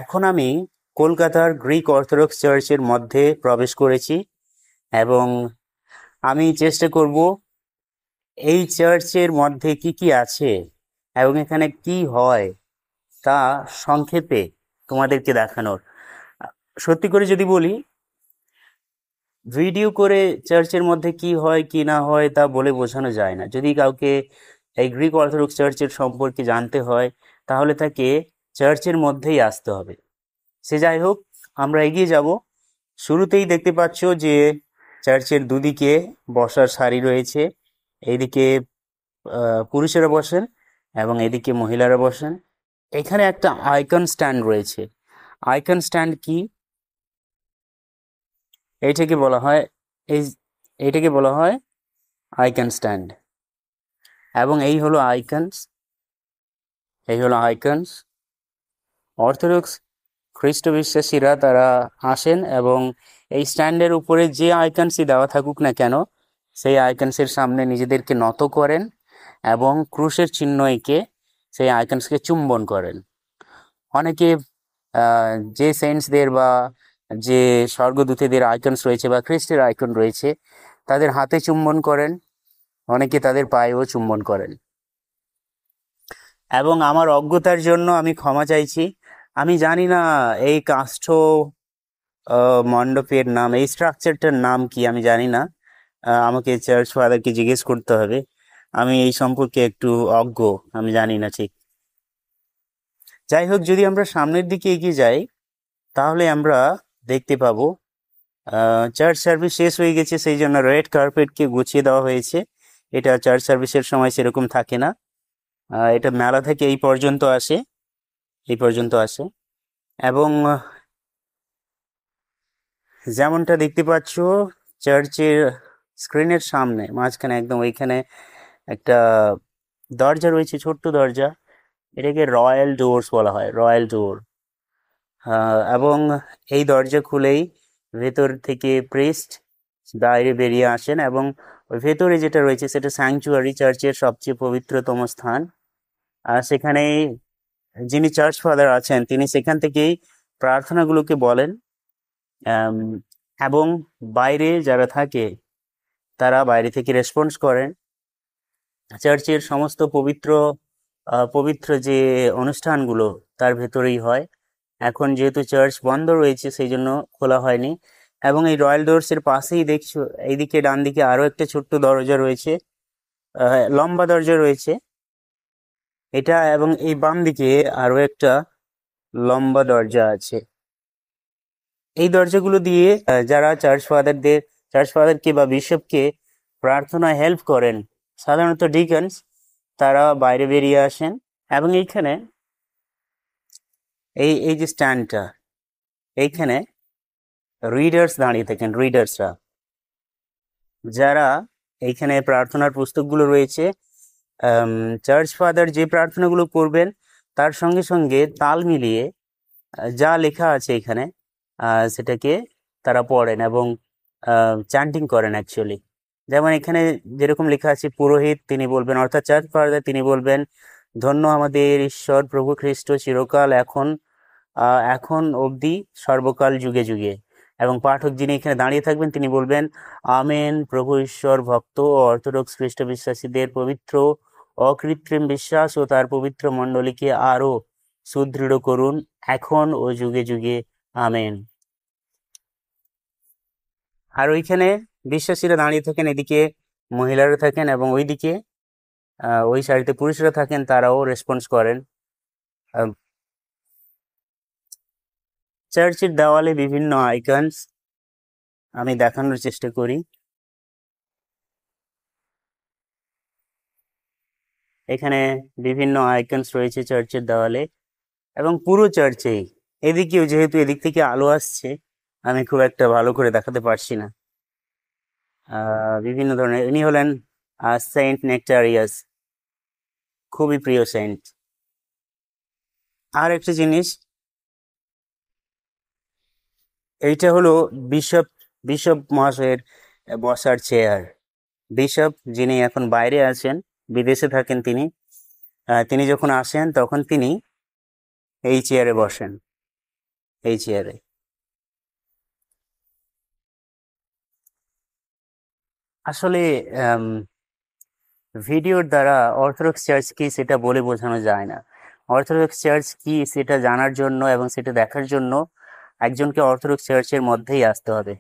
এখন আমি কলকাতার গ্রিক অর্থোডক্স চার্চের মধ্যে প্রবেশ করেছি এবং আমি চেষ্টা করব এই চার্চের মধ্যে কি কি আছে এবং এখানে কি হয় তা সংক্ষেপে তোমাদেরকে দেখানোর। সত্যি করে যদি বলি, ভিডিও করে চার্চের মধ্যে কি হয় কি না হয় তা বলে বোঝানো যায় না। যদি কাউকে এই গ্রিক অর্থোডক্স চার্চের সম্পর্কে জানতে হয় তাহলে তাকে চার্চের মধ্যেই আসতে হবে। সে যাই হোক, আমরা এগিয়ে যাব। শুরুতেই দেখতে পাচ্ছ যে চার্চের দুদিকে বসার সারি রয়েছে। এইদিকে পুরুষেরা বসেন এবং এদিকে মহিলারা বসেন। এখানে একটা আইকন স্ট্যান্ড রয়েছে। আইকন স্ট্যান্ড কি? এইটাকে বলা হয় এই এইটাকে বলা হয় আইকন স্ট্যান্ড। এবং এই হলো আইকনস। অর্থোডক্স খ্রিস্ট বিশ্বাসীরা তারা আসেন এবং এই স্ট্যান্ডের উপরে যে আইকনসই দেওয়া থাকুক না কেন, সেই আইকনসের সামনে নিজেদেরকে নত করেন এবং ক্রুশের চিহ্ন এঁকে সেই আইকনসকে চুম্বন করেন। অনেকে যে সেন্টসদের বা যে স্বর্গদূতেদের আইকনস রয়েছে বা খ্রিস্টের আইকন রয়েছে তাদের হাতে চুম্বন করেন, অনেকে তাদের পায়েও চুম্বন করেন। এবং আমার অজ্ঞতার জন্য আমি ক্ষমা চাইছি। আমি জানি না এই কাষ্ঠ মণ্ডপের নাম, এই স্ট্রাকচারটার নাম কি আমি জানি না। আমাকে চার্চ ফাদারকে জিজ্ঞেস করতে হবে। আমি এই সম্পর্কে একটু অজ্ঞ, আমি জানি না ঠিক। যাই হোক, যদি আমরা সামনের দিকে এগিয়ে যাই তাহলে আমরা দেখতে পাবো চার্চ সার্ভিস শেষ হয়ে গেছে, সেই জন্য রেড কার্পেটকে গুছিয়ে দেওয়া হয়েছে। এটা চার্চ সার্ভিসের সময় সেরকম থাকে না। এটা মেলা থেকে এই পর্যন্ত আসে এবং যেমনটা দেখতে পাচ্ছ চার্চের স্ক্রিনের সামনে মাঝখানে একদম ওইখানে একটা দরজা রয়েছে, ছোট্ট দরজা। এটাকে রয়্যাল ডোরস বলা হয়, রয়্যাল ডোর। এবং এই দরজা খুলেই ভেতর থেকে প্রিস্ট বাইরে বেরিয়ে আসেন এবং ওই ভেতরে যেটা রয়েছে সেটা স্যাংচুয়ারি, চার্চের সবচেয়ে পবিত্রতম স্থান। আর সেখানে যিনি চার্চ ফাদার আছেন তিনি সেখান থেকেই প্রার্থনাগুলোকে বলেন এবং বাইরে যারা থাকে তারা বাইরে থেকে রেসপন্স করেন। চার্চের সমস্ত পবিত্র যে অনুষ্ঠানগুলো তার ভেতরেই হয়। এখন যেহেতু চার্চ বন্ধ রয়েছে সেই জন্য খোলা হয়নি। এবং এই রয়্যাল ডোরসের পাশেই দেখছো এইদিকে ডান দিকে আরো একটা ছোট্ট দরজা রয়েছে, লম্বা দরজা রয়েছে এটা, এবং এই বাম দিকে আরো একটা লম্বা দরজা আছে। এই দরজাগুলো দিয়ে যারা চার্চ ফাদারকে বা বিশপকে প্রার্থনায় হেল্প করেন, সাধারণত ডিকনস, তারা বাইরে বেরিয়ে আসেন। এবং এইখানে এই যে স্ট্যান্ডটা, এইখানে রিডার্স দাঁড়িয়ে থাকেন। রিডার্সরা যারা এইখানে প্রার্থনার পুস্তকগুলো রয়েছে, চার্চ ফাদার যে প্রার্থনাগুলো করবেন তার সঙ্গে সঙ্গে তাল মিলিয়ে যা লেখা আছে এখানে সেটাকে তারা পড়েন এবং চ্যান্টিং করেন অ্যাকচুয়ালি। যেমন এখানে যেরকম লেখা আছে, পুরোহিত তিনি বলবেন, অর্থাৎ চার্চ ফাদার তিনি বলবেন, ধন্য আমাদের ঈশ্বর প্রভু খ্রিস্ট চিরকাল এখন অবধি সর্বকাল যুগে যুগে। এবং পাঠক যিনি এখানে দাঁড়িয়ে থাকবেন তিনি বলবেন, আমেন। প্রভু ঈশ্বর ভক্ত ও অর্থোডক্স খ্রিস্ট বিশ্বাসীদের পবিত্র অকৃত্রিম বিশ্বাস ও তার পবিত্র মণ্ডলীকে আরো সুদৃঢ় করুন এখন ও যুগে যুগে, আমেন। আর ওইখানে বিশ্বাসীরা দাঁড়িয়ে থাকেন, এদিকে মহিলারা থাকেন এবং ওইদিকে ওই সারিতে পুরুষরা থাকেন, তারাও রেসপন্স করেন। চার্চের দেওয়ালে বিভিন্ন আইকনস আমি দেখানোর চেষ্টা করি। এখানে বিভিন্ন আইকনস রয়েছে চার্চের দেওয়ালে এবং পুরো চার্চেই। এদিকেও যেহেতু এদিক থেকে আলো আসছে আমি খুব একটা ভালো করে দেখাতে পারছি না। বিভিন্ন ধরনের, ইনি হলেন সেন্ট নেকটারিয়াস, খুবই প্রিয় সেন্ট। আর একটা জিনিস, এইটা হলো বিশপ বিশপ মহাশয়ের বসার চেয়ার। বিশপ যিনি এখন বাইরে আছেন, বিদেশে থাকেন তিনি, তিনি যখন আসেন তখন তিনি এই চেয়ারে বসেন। এই চেয়ারে। আসলে ভিডিওর দ্বারা অর্থোডক্স চার্চ কি সেটা বলে বোঝানো যায় না। অর্থোডক্স চার্চ কি সেটা জানার জন্য এবং সেটা দেখার জন্য একজনকে অর্থোডক্স চার্চের মধ্যেই আসতে হবে।